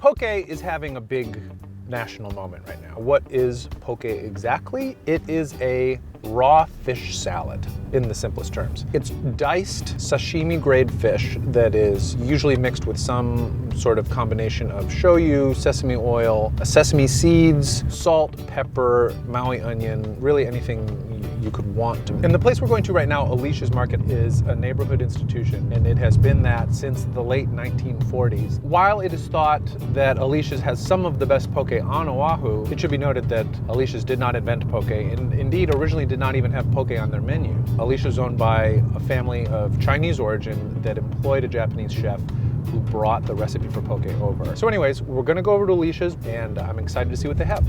Poke is having a big national moment right now. What is poke exactly? It is a raw fish salad in the simplest terms. It's diced sashimi grade fish that is usually mixed with some sort of combination of shoyu, sesame oil, sesame seeds, salt, pepper, Maui onion, really anything you could want to. And the place we're going to right now, Alicias Market, is a neighborhood institution, and it has been that since the late 1940s. While it is thought that Alicias has some of the best poke on Oahu, it should be noted that Alicias did not invent poke, and indeed originally did not even have poke on their menu. Alicia is owned by a family of Chinese origin that employed a Japanese chef who brought the recipe for poke over. So anyways, we're gonna go over to Alicia's, and I'm excited to see what they have.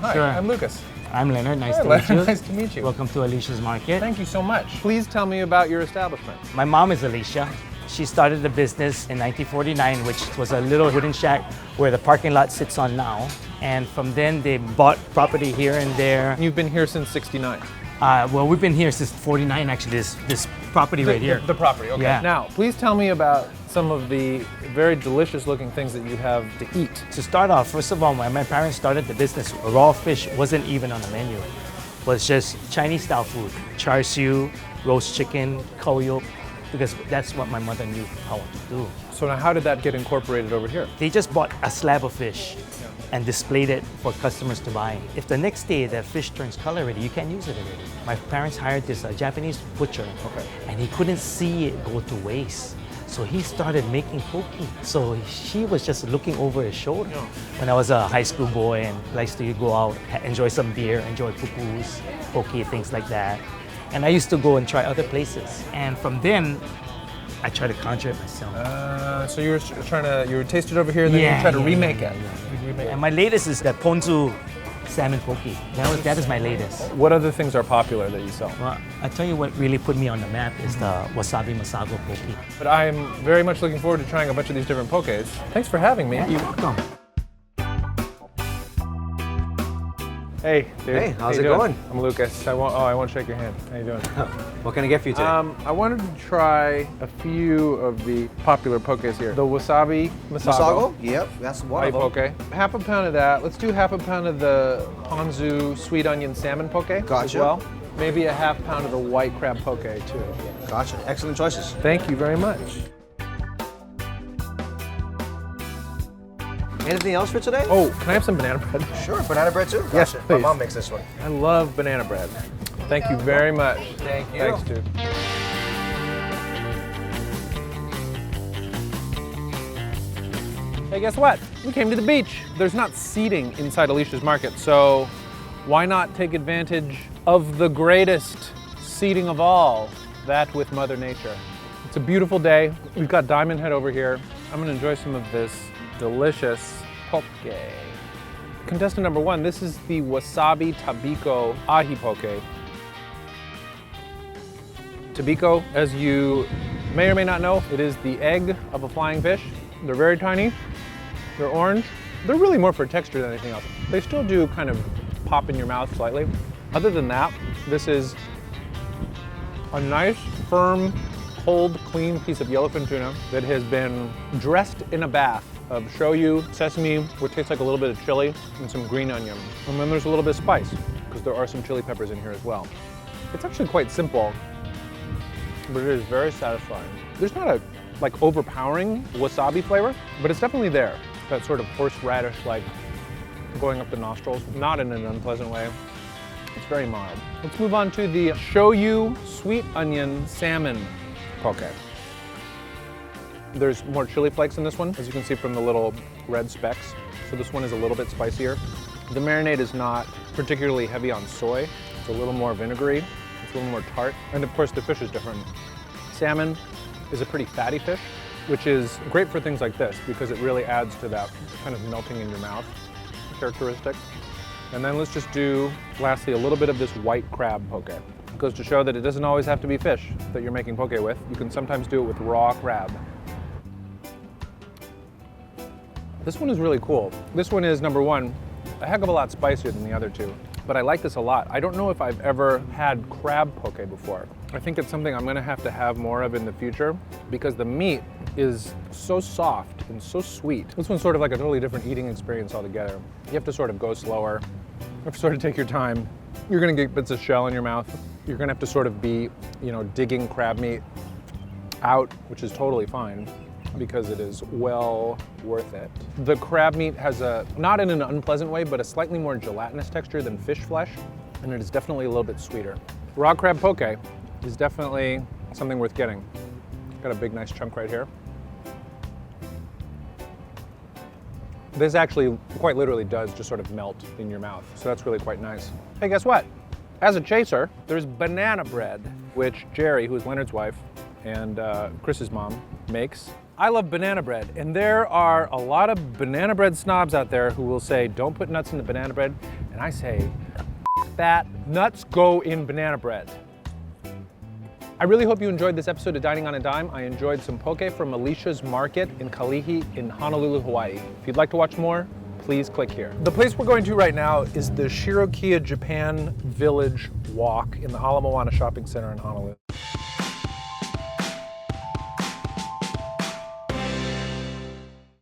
Hi, Sure. I'm Lucas. I'm Leonard. Nice Hi, to meet you. Nice to meet you. Welcome to Alicia's Market. Thank you so much. Please tell me about your establishment. My mom is Alicia. She started the business in 1949, which was a little wooden shack where the parking lot sits on now. And from then, they bought property here and there. You've been here since '69. Well, we've been here since '49, actually, this property right here. The property, okay. Yeah. Now, please tell me about some of the very delicious looking things that you have to eat. To start off, first of all, when my parents started the business, raw fish wasn't even on the menu. It was just Chinese style food. Char siu, roast chicken, koyok, because that's what my mother knew how to do. So now how did that get incorporated over here? They just bought a slab of fish and displayed it for customers to buy. If the next day that fish turns color already, you can't use it already. My parents hired this Japanese butcher, and he couldn't see it go to waste. So he started making poke. So she was just looking over his shoulder. When I was a high school boy and likes to go out, enjoy some beer, enjoy pupus, poke, things like that. And I used to go and try other places. And from then, I tried to conjure it myself. So you were tasted over here, and then you tried to remake it. And my latest is that ponzu salmon poke. That is my latest. What other things are popular that you sell? Well, I tell you what really put me on the map is the wasabi masago poke. But I'm very much looking forward to trying a bunch of these different pokes. Thanks for having me. You're welcome. Hey, dude. Hey, how's How you it doing? going? I'm Lucas. I won't shake your hand. How you doing? What can I get for you today? I wanted to try a few of the popular pokés here. The wasabi masago. Yep, that's one Ai of them. poke. Half a pound of that. Let's do half a pound of the ponzu sweet onion salmon poke as Gotcha. well. Maybe a half pound of the white crab poke too. Gotcha. Excellent choices. Thank you very much. Anything else for today? Oh, can I have some banana bread? Sure. Banana bread too? Yes, Gotcha. please. My mom makes this one. I love banana bread. Thank you very much. Thank you. Thanks, dude. Hey, guess what? We came to the beach. There's not seating inside Alicia's Market, so why not take advantage of the greatest seating of all, that with Mother Nature. It's a beautiful day. We've got Diamond Head over here. I'm gonna enjoy some of this delicious poke. Contestant number one, this is the wasabi tabiko ahi poke. Tabiko, as you may or may not know, it is the egg of a flying fish. They're very tiny, they're orange. They're really more for texture than anything else. They still do kind of pop in your mouth slightly. Other than that, this is a nice, firm, cold, clean piece of yellowfin tuna that has been dressed in a bath of shoyu, sesame, what tastes like a little bit of chili, and some green onion. And then there's a little bit of spice, because there are some chili peppers in here as well. It's actually quite simple, but it is very satisfying. There's not a overpowering wasabi flavor, but it's definitely there. That sort of horseradish going up the nostrils, not in an unpleasant way. It's very mild. Let's move on to the shoyu sweet onion salmon poke. There's more chili flakes in this one, as you can see from the little red specks. So this one is a little bit spicier. The marinade is not particularly heavy on soy. It's a little more vinegary. It's a little more tart. And of course the fish is different. Salmon is a pretty fatty fish, which is great for things like this because it really adds to that kind of melting in your mouth characteristic. And then let's just do, lastly, a little bit of this white crab poke. It goes to show that it doesn't always have to be fish that you're making poke with. You can sometimes do it with raw crab. This one is really cool. This one is, number one, a heck of a lot spicier than the other two. but I like this a lot. I don't know if I've ever had crab poke before. I think it's something I'm gonna have to have more of in the future because the meat is so soft and so sweet. This one's sort of like a totally different eating experience altogether. You have to sort of go slower. You have to sort of take your time. You're gonna get bits of shell in your mouth. You're gonna have to sort of be, you know, digging crab meat out, which is totally fine because it is well worth it. The crab meat has a, not in an unpleasant way, but a slightly more gelatinous texture than fish flesh, and it is definitely a little bit sweeter. Raw crab poke is definitely something worth getting. Got a big nice chunk right here. This actually quite literally does just sort of melt in your mouth, so that's really quite nice. Hey, guess what? As a chaser, there's banana bread, which Jerry, who is Leonard's wife, and Chris's mom makes. I love banana bread, and there are a lot of banana bread snobs out there who will say, don't put nuts in the banana bread, and I say, F that, nuts go in banana bread. I really hope you enjoyed this episode of Dining on a Dime. I enjoyed some poke from Alicia's Market in Kalihi in Honolulu, Hawaii. If you'd like to watch more, please click here. The place we're going to right now is the Shirokiya Japan Village Walk in the Ala Moana Shopping Center in Honolulu.